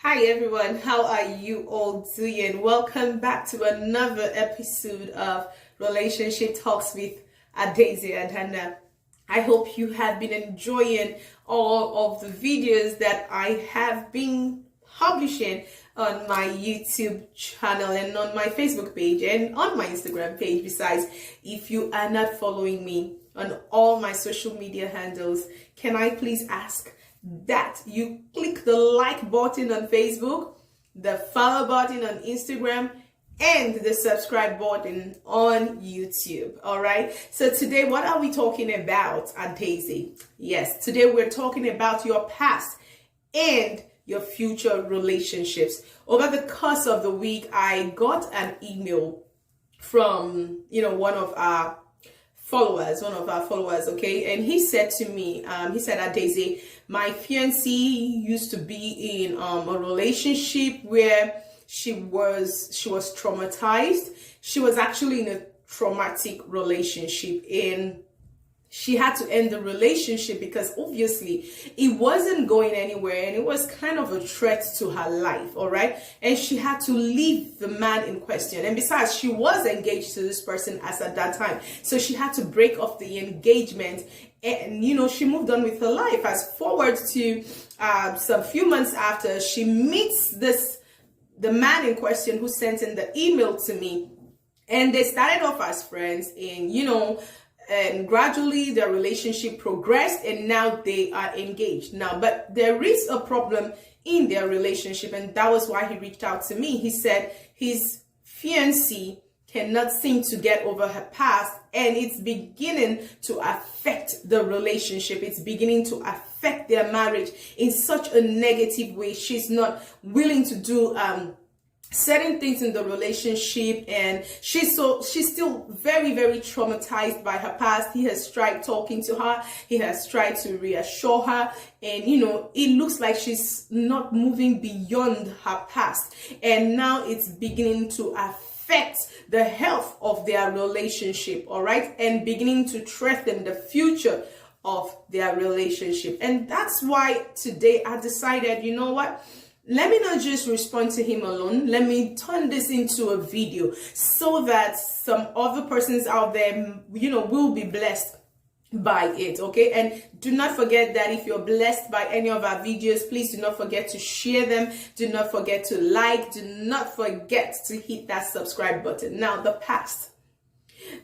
Hi everyone, how are you all doing? Welcome back to another episode of Relationship Talks with Daisy and Hannah. I hope you have been enjoying all of the videos that I have been publishing on my YouTube channel and on my Facebook page and on my Instagram page. Besides, if you are not following me on all my social media handles, can I please ask that you click the like button on Facebook, the follow button on Instagram, and the subscribe button on YouTube. All right. So today, what are we talking about at Daisy? Yes, today we're talking about your past and your future relationships. Over the course of the week, I got an email from one of our followers, okay, and he said to me, he said, "At Daisy, my fiancée used to be in a relationship where she was traumatized. She was actually in a traumatic relationship, and she had to end the relationship because obviously it wasn't going anywhere and it was kind of a threat to her life, all right? And she had to leave the man in question. And besides, she was engaged to this person as at that time. So she had to break off the engagement and, she moved on with her life. Fast forward to some few months after, she meets the man in question who sent in the email to me. And they started off as friends and gradually their relationship progressed and now they are engaged now. But there is a problem in their relationship, and that was why he reached out to me. He said his fiancée cannot seem to get over her past, and it's beginning to affect the relationship. It's beginning to affect their marriage in such a negative way. She's not willing to do certain things in the relationship, and she's still very, very traumatized by her past. He has tried talking to her, he has tried to reassure her, and it looks like she's not moving beyond her past, and now it's beginning to affect the health of their relationship, all right, and beginning to threaten the future of their relationship. And that's why today I decided, let me not just respond to him alone. Let me turn this into a video so that some other persons out there, will be blessed by it, okay? And do not forget that if you're blessed by any of our videos, please do not forget to share them. Do not forget to like. Do not forget to hit that subscribe button. Now, the past.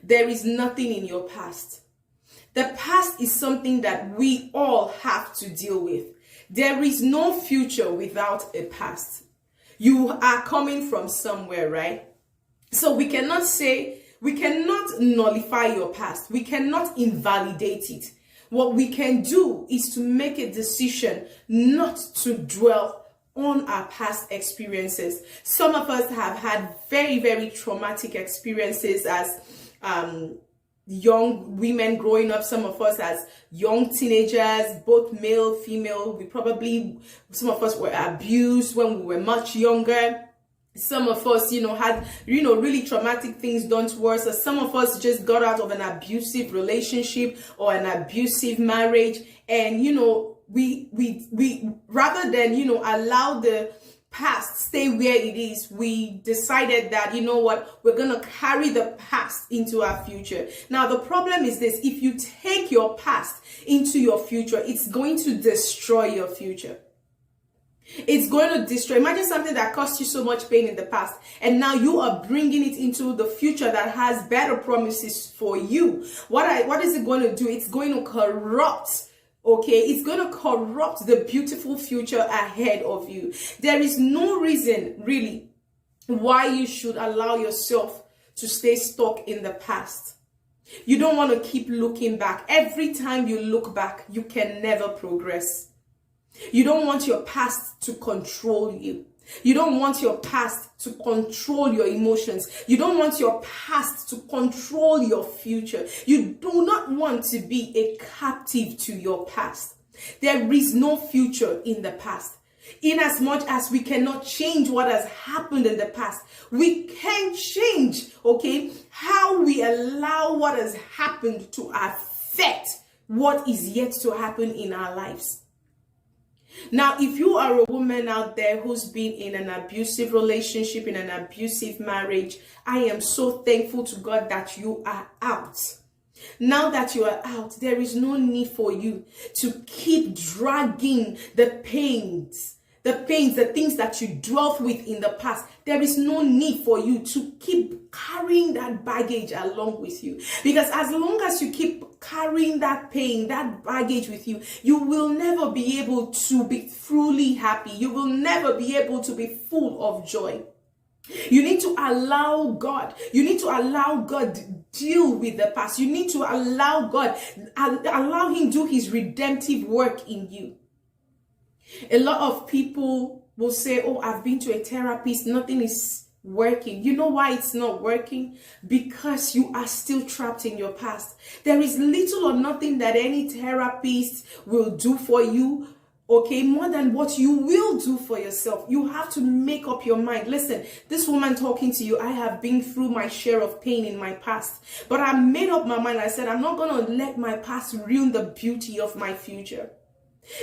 There is nothing in your past. The past is something that we all have to deal with. There is no future without a past. You are coming from somewhere, right? So we cannot nullify your past. We cannot invalidate it. What we can do is to make a decision not to dwell on our past experiences. Some of us have had very, very traumatic experiences as young women growing up, some of us as young teenagers, both male, female. Some of us were abused when we were much younger. Some of us, had, really traumatic things done to us. Or some of us just got out of an abusive relationship or an abusive marriage. And, we rather than, allow the past stay where it is, we decided that, we're going to carry the past into our future. Now, the problem is this: if you take your past into your future, it's going to destroy your future. It's going to destroy. Imagine something that caused you so much pain in the past, and now you are bringing it into the future that has better promises for you. What is it going to do? It's going to corrupt. Okay, it's going to corrupt the beautiful future ahead of you. There is no reason really why you should allow yourself to stay stuck in the past. You don't want to keep looking back. Every time you look back, you can never progress. You don't want your past to control you. You don't want your past to control your emotions. You don't want your past to control your future. You do not want to be a captive to your past. There is no future in the past. In as much as we cannot change what has happened in the past, we can change, okay, how we allow what has happened to affect what is yet to happen in our lives. Now, if you are a woman out there who's been in an abusive relationship, in an abusive marriage, I am so thankful to God that you are out. Now that you are out, there is no need for you to keep dragging the pains, the things that you dwelt with in the past. There is no need for you to keep carrying that baggage along with you. Because as long as you keep carrying that pain, that baggage with you, you will never be able to be truly happy. You will never be able to be full of joy. You need to allow God. You need to allow God to deal with the past. You need to allow God, allow Him do His redemptive work in you. A lot of people will say, oh, I've been to a therapist, nothing is working. You know why it's not working? Because you are still trapped in your past. There is little or nothing that any therapist will do for you, okay, more than what you will do for yourself. You have to make up your mind. Listen, this woman talking to you, I have been through my share of pain in my past, but I made up my mind. I said, I'm not going to let my past ruin the beauty of my future.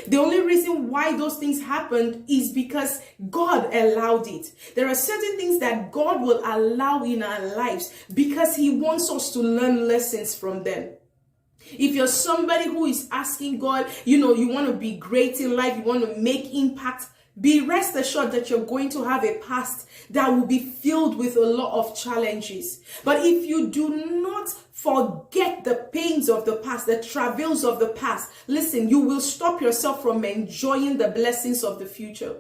The only reason why those things happened is because God allowed it. There are certain things that God will allow in our lives because He wants us to learn lessons from them. If you're somebody who is asking God, you want to be great in life, you want to make impact, be rest assured that you're going to have a past that will be filled with a lot of challenges. But if you do not forget the pains of the past, the travails of the past, listen, you will stop yourself from enjoying the blessings of the future.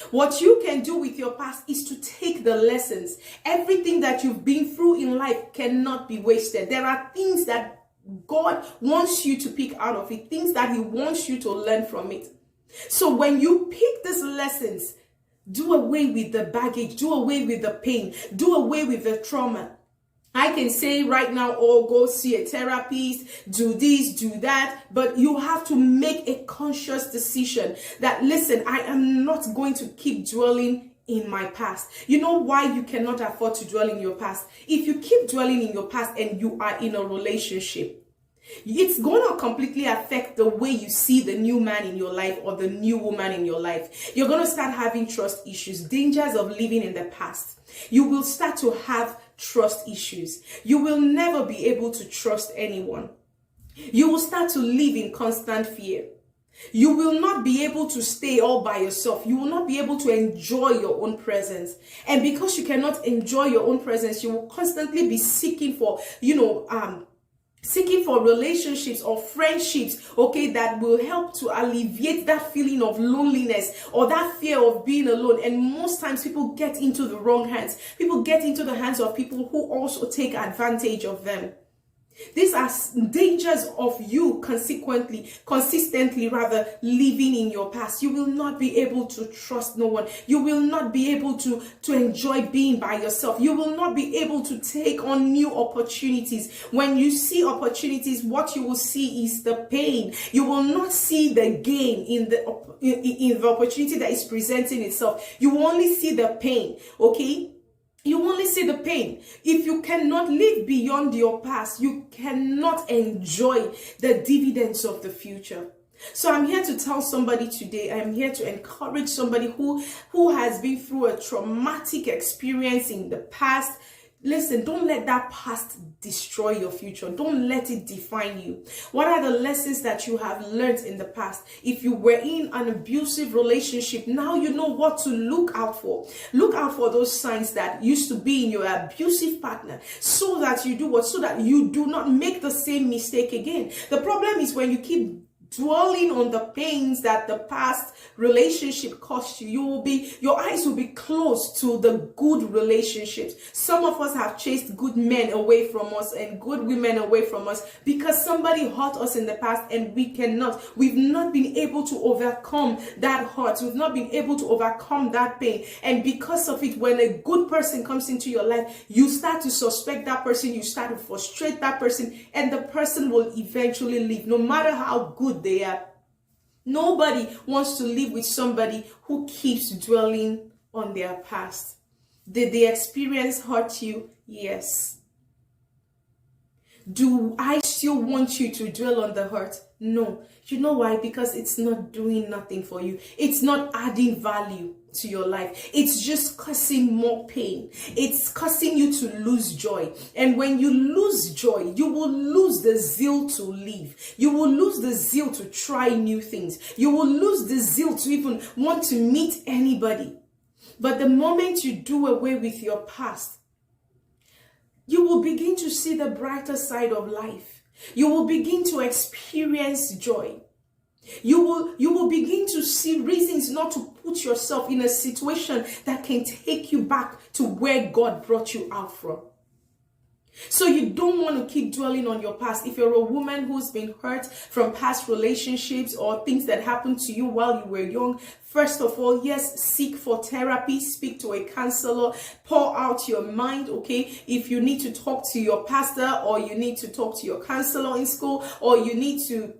What you can do with your past is to take the lessons. Everything that you've been through in life cannot be wasted. There are things that God wants you to pick out of it, things that He wants you to learn from it. So when you pick these lessons, do away with the baggage, do away with the pain, do away with the trauma. I can say right now, oh, go see a therapist, do this, do that, but you have to make a conscious decision that, listen, I am not going to keep dwelling in my past. You know why you cannot afford to dwell in your past? If you keep dwelling in your past and you are in a relationship, it's going to completely affect the way you see the new man in your life or the new woman in your life. You're going to start having trust issues, dangers of living in the past. You will start to have trust issues. You will never be able to trust anyone. You will start to live in constant fear. You will not be able to stay all by yourself. You will not be able to enjoy your own presence. And because you cannot enjoy your own presence, you will constantly be seeking for, relationships or friendships, okay, that will help to alleviate that feeling of loneliness or that fear of being alone. And most times people get into the wrong hands. People get into the hands of people who also take advantage of them. These are dangers of you consistently living in your past. You will not be able to trust no one. You will not be able to enjoy being by yourself. You will not be able to take on new opportunities. When you see opportunities, what you will see is the pain. You will not see the gain in the opportunity that is presenting itself. You will only see the pain, okay? You only see the pain. If you cannot live beyond your past, you cannot enjoy the dividends of the future. So I'm here to tell somebody today, I'm here to encourage somebody who has been through a traumatic experience in the past. Listen, don't let that past destroy your future. Don't let it define you. What are the lessons that you have learned in the past? If you were in an abusive relationship, now you know what to look out for. Look out for those signs that used to be in your abusive partner so that you do what? So that you do not make the same mistake again. The problem is when you keep dwelling on the pains that the past relationship cost you, your eyes will be closed to the good relationships. Some of us have chased good men away from us and good women away from us because somebody hurt us in the past and we've not been able to overcome that hurt. We've not been able to overcome that pain. And because of it, when a good person comes into your life, you start to suspect that person, you start to frustrate that person, and the person will eventually leave, no matter how good they are. Nobody wants to live with somebody who keeps dwelling on their past. Did the experience hurt you? Yes. Do I still want you to dwell on the hurt? No. You know why? Because it's not doing nothing for you. It's not adding value to your life. It's just causing more pain. It's causing you to lose joy. And when you lose joy, you will lose the zeal to live. You will lose the zeal to try new things. You will lose the zeal to even want to meet anybody. But the moment you do away with your past, you will begin to see the brighter side of life. You will begin to experience joy. You will begin to see reasons not to put yourself in a situation that can take you back to where God brought you out from. So you don't want to keep dwelling on your past. If you're a woman who's been hurt from past relationships or things that happened to you while you were young, first of all, yes, seek for therapy, speak to a counselor, pour out your mind, okay? If you need to talk to your pastor, or you need to talk to your counselor in school, or you need to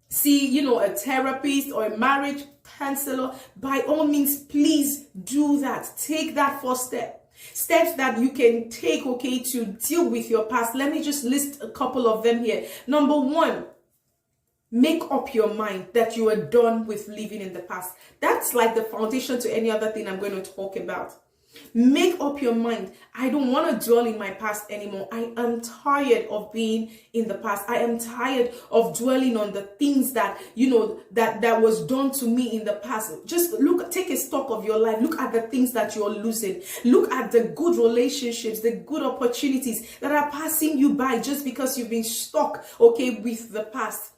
see, a therapist or a marriage counselor, by all means, please do that. Take that first step. Steps that you can take, okay, to deal with your past. Let me just list a couple of them here. Number one, make up your mind that you are done with living in the past. That's like the foundation to any other thing I'm going to talk about. Make up your mind. I don't want to dwell in my past anymore. I am tired of being in the past. I am tired of dwelling on the things that, that was done to me in the past. Just take a stock of your life. Look at the things that you're losing. Look at the good relationships, the good opportunities that are passing you by just because you've been stuck, okay, with the past.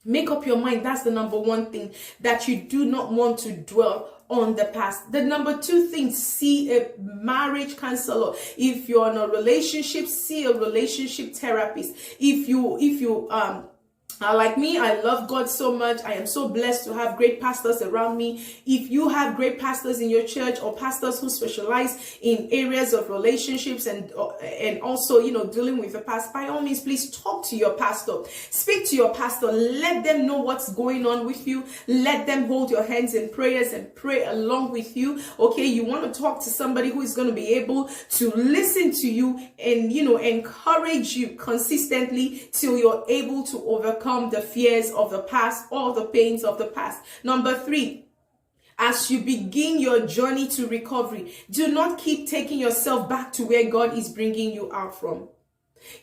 Make up your mind. That's the number one thing, that you do not want to dwell on the past. The number two thing, see a marriage counselor. If you're in a relationship, see a relationship therapist. If you like me, I love God so much. I am so blessed to have great pastors around me. If you have great pastors in your church, or pastors who specialize in areas of relationships and also, dealing with the past, by all means, please talk to your pastor. Speak to your pastor. Let them know what's going on with you. Let them hold your hands in prayers and pray along with you. Okay, you want to talk to somebody who is going to be able to listen to you and, encourage you consistently till you're able to overcome the fears of the past or the pains of the past. Number three, as you begin your journey to recovery, do not keep taking yourself back to where God is bringing you out from.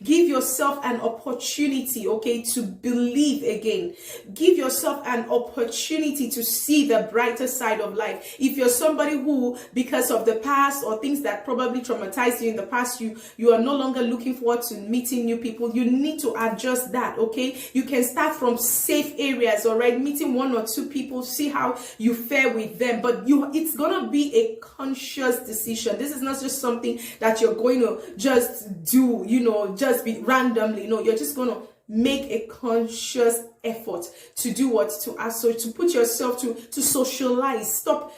Give yourself an opportunity, okay, to believe again. Give yourself an opportunity to see the brighter side of life. If you're somebody who, because of the past or things that probably traumatized you in the past, you are no longer looking forward to meeting new people, you need to adjust that, okay? You can start from safe areas, all right? Meeting one or two people, see how you fare with them, but it's gonna be a conscious decision. This is not just something that you're going to just do, just be randomly. No, you're just going to make a conscious effort to do what? To put yourself to socialize. Stop,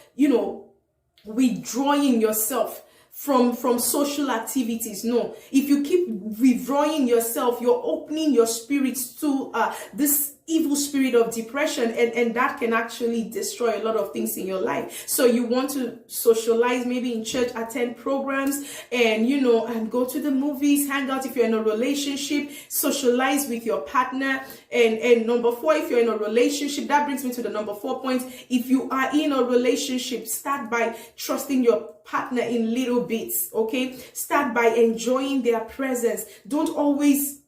withdrawing yourself from social activities. No, if you keep withdrawing yourself, you're opening your spirits to this evil spirit of depression, and that can actually destroy a lot of things in your life. So you want to socialize, maybe in church, attend programs, and and go to the movies, hang out. If you're in a relationship, socialize with your partner. And number four, if you're in a relationship, that brings me to the number 4 point. If you are in a relationship, start by trusting your partner in little bits, okay? Start by enjoying their presence. Don't always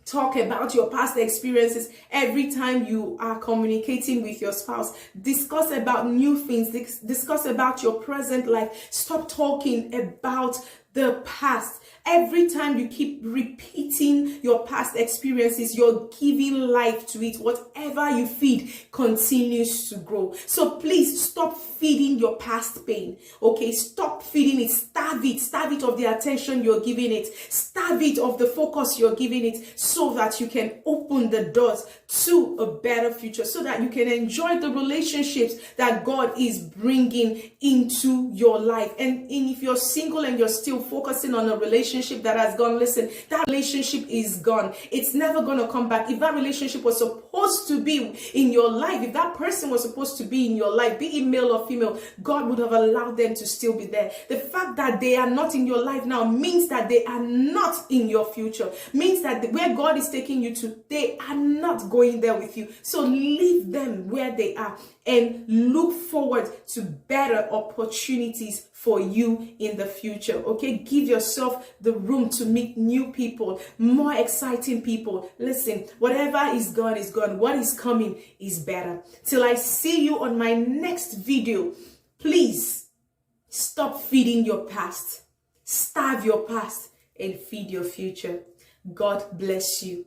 talk about your past experiences every time you are communicating with your spouse. Discuss about new things. Discuss about your present life. Stop talking about the past. Every time you keep repeating your past experiences, you're giving life to it. Whatever you feed continues to grow. So please stop feeding your past pain. Okay, stop feeding it. Starve it. Starve it of the attention you're giving it. Starve it of the focus you're giving it, so that you can open the doors to a better future, so that you can enjoy the relationships that God is bringing into your life. And if you're single and you're still focusing on a relationship that has gone, listen, that relationship is gone. It's never going to come back. If that relationship was supposed to be in your life, if that person was supposed to be in your life, be it male or female, God would have allowed them to still be there. The fact that they are not in your life now means that they are not in your future, means that where God is taking you to, they are not going there with you. So leave them where they are and look forward to better opportunities for you in the future. Okay, give yourself the room to meet new people, more exciting people. Listen, whatever is gone is gone. What is coming is better. Till I see you on my next video, please stop feeding your past, starve your past, and feed your future. God bless you.